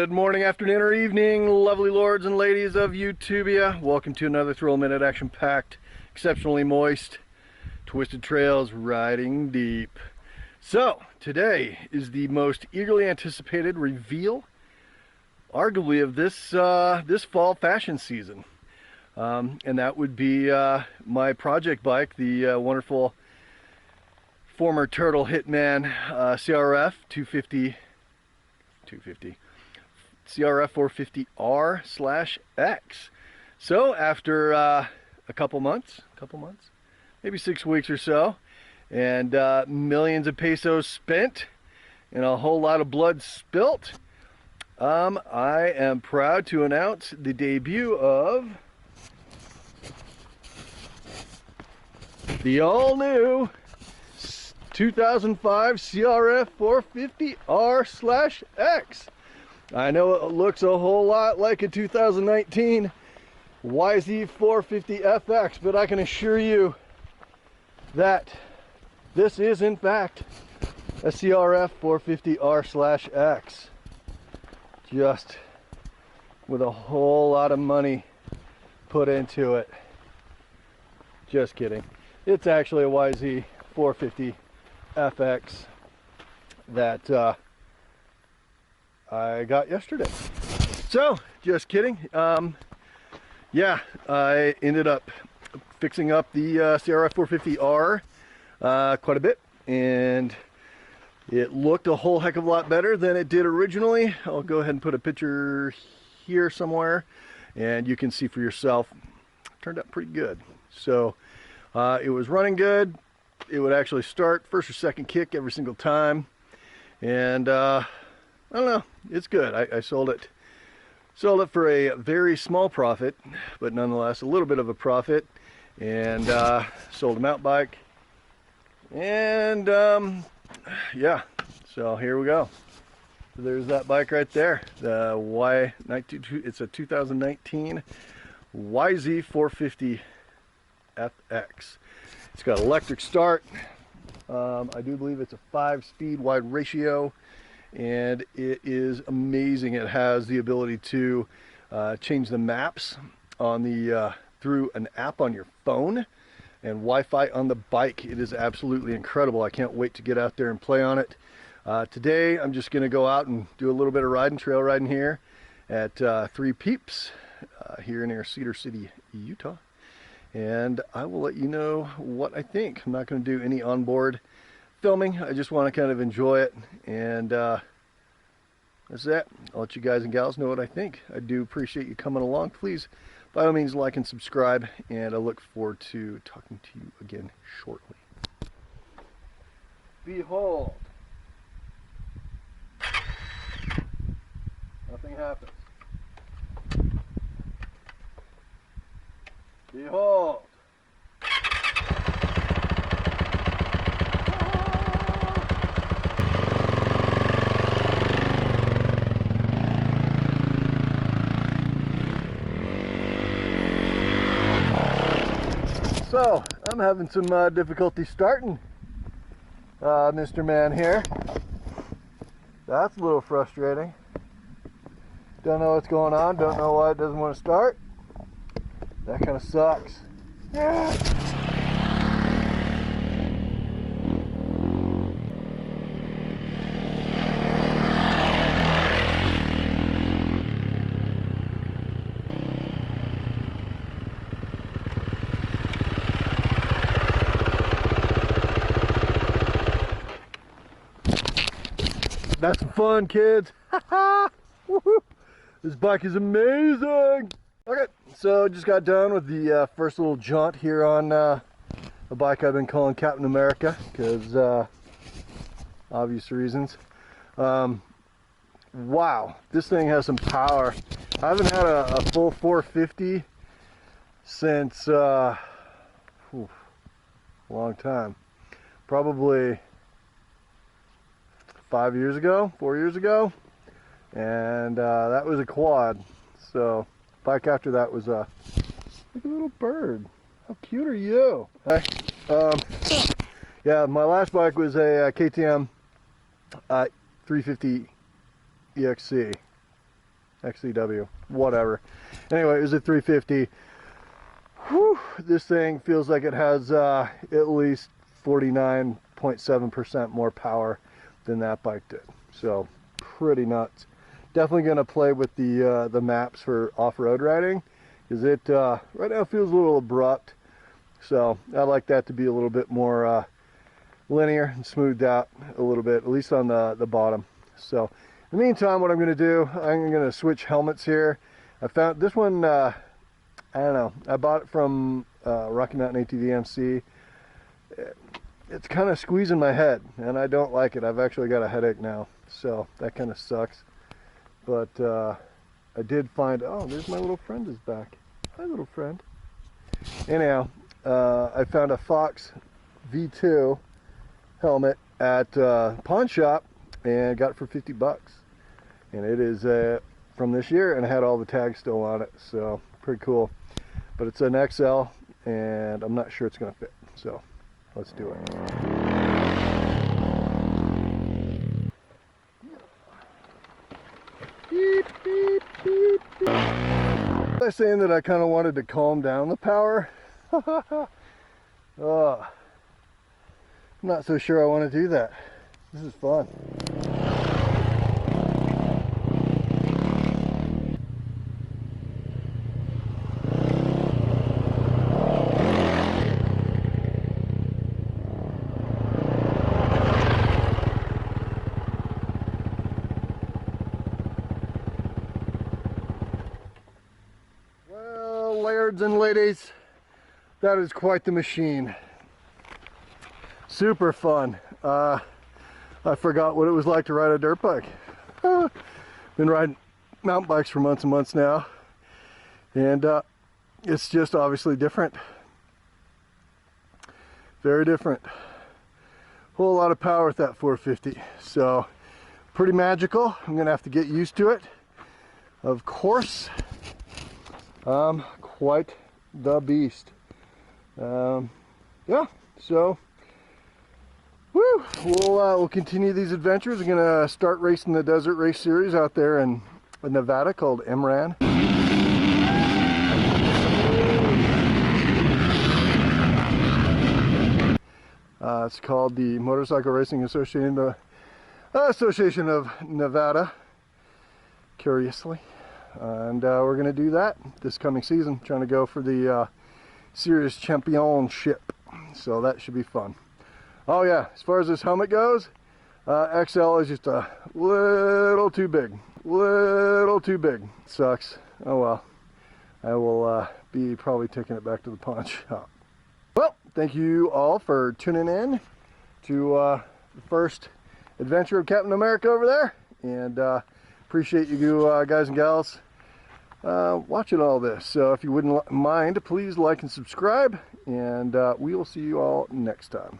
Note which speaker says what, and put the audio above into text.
Speaker 1: Good morning, afternoon, or evening, lovely lords and ladies of YouTubia. Welcome to another Thrill Minute action-packed, exceptionally moist, twisted trails riding deep. So, today is the most eagerly anticipated reveal, arguably, of this fall fashion season. And that would be my project bike, the wonderful former Turtle Hitman CRF 250 CRF 450R/X. So after a couple months, maybe 6 weeks or so, and millions of pesos spent and a whole lot of blood spilt, I am proud to announce the debut of the all-new 2005 CRF 450R/X. I know it looks a whole lot like a 2019 YZ450FX, but I can assure you that this is in fact a CRF 450R/X, just with a whole lot of money put into it. Just kidding. It's actually a YZ450FX that I got yesterday. So, just kidding. Yeah, I ended up fixing up the CRF 450R quite a bit, and it looked a whole heck of a lot better than it did originally. I'll go ahead and put a picture here somewhere, and you can see for yourself. It turned out pretty good. So, it was running good. It would actually start first or second kick every single time, and I don't know, it's good. I sold it for a very small profit, but nonetheless a little bit of a profit, and sold a mountain bike, and yeah, so here we go. There's that bike right there, the Y92. It's a 2019 YZ450FX. It's got electric start. I do believe it's a 5-speed wide ratio, and it is amazing. It has the ability to change the maps on the through an app on your phone, and Wi-Fi on the bike. It is absolutely incredible. I can't wait to get out there and play on it. Today I'm just going to go out and do a little bit of riding, trail riding here at Three Peeps here near Cedar City, Utah. And I will let you know what I think. I'm not going to do any onboard filming. I just want to kind of enjoy it, and that's that. I'll let you guys and gals know what I think. I do appreciate you coming along. Please, by all means, like and subscribe, and I look forward to talking to you again shortly. Behold. Nothing happens. Behold. So, I'm having some difficulty starting, Mr. Man here. That's a little frustrating. Don't know what's going on, don't know why it doesn't want to start. That kind of sucks. Yeah. That's some fun, kids. This bike is amazing. Okay, so just got done with the first little jaunt here on a bike I've been calling Captain America, because obvious reasons. Wow, this thing has some power. I haven't had a full 450 since a long time, probably 4 years ago, and that was a quad. So bike after that was like a little bird. How cute are you? Yeah, my last bike was a KTM 350 EXC, XCW, whatever. Anyway, it was a 350. Whew, this thing feels like it has at least 49.7% more power than that bike did. So pretty nuts. Definitely going to play with the maps for off-road riding, because it right now feels a little abrupt. So I like that to be a little bit more linear and smoothed out a little bit, at least on the bottom. So in the meantime, what I'm going to do, I'm going to switch helmets here. I found this one, I don't know, I bought it from Rocky Mountain ATV MC. It's kind of squeezing my head, and I don't like it. I've actually got a headache now, so that kind of sucks. But I did find, oh, there's my little friend is back. Hi, little friend. Anyhow, I found a Fox V2 helmet at pawn shop and got it for 50 bucks. And it is from this year, and it had all the tags still on it, so pretty cool. But it's an XL, and I'm not sure it's going to fit, so let's do it. Beep, beep, beep, beep. I was saying that I kind of wanted to calm down the power. I'm not so sure I want to do that. This is fun. Lairds and ladies, that is quite the machine. Super fun. I forgot what it was like to ride a dirt bike. Been riding mountain bikes for months and months now, and it's just obviously different. Very different. Whole lot of power with that 450, so pretty magical. I'm gonna have to get used to it, of course. Quite the beast. Yeah, so we'll continue these adventures. I'm gonna start racing the desert race series out there in Nevada called MRAN. It's called the Motorcycle Racing Association of Nevada, curiously. And we're going to do that this coming season, trying to go for the Series Championship, so that should be fun. Oh yeah, as far as this helmet goes, XL is just a little too big. Sucks. Oh well, I will be probably taking it back to the pawn shop. Well, thank you all for tuning in to the first adventure of Captain America over there, and appreciate you guys and gals watching all this. So if you wouldn't mind, please like and subscribe, and we will see you all next time.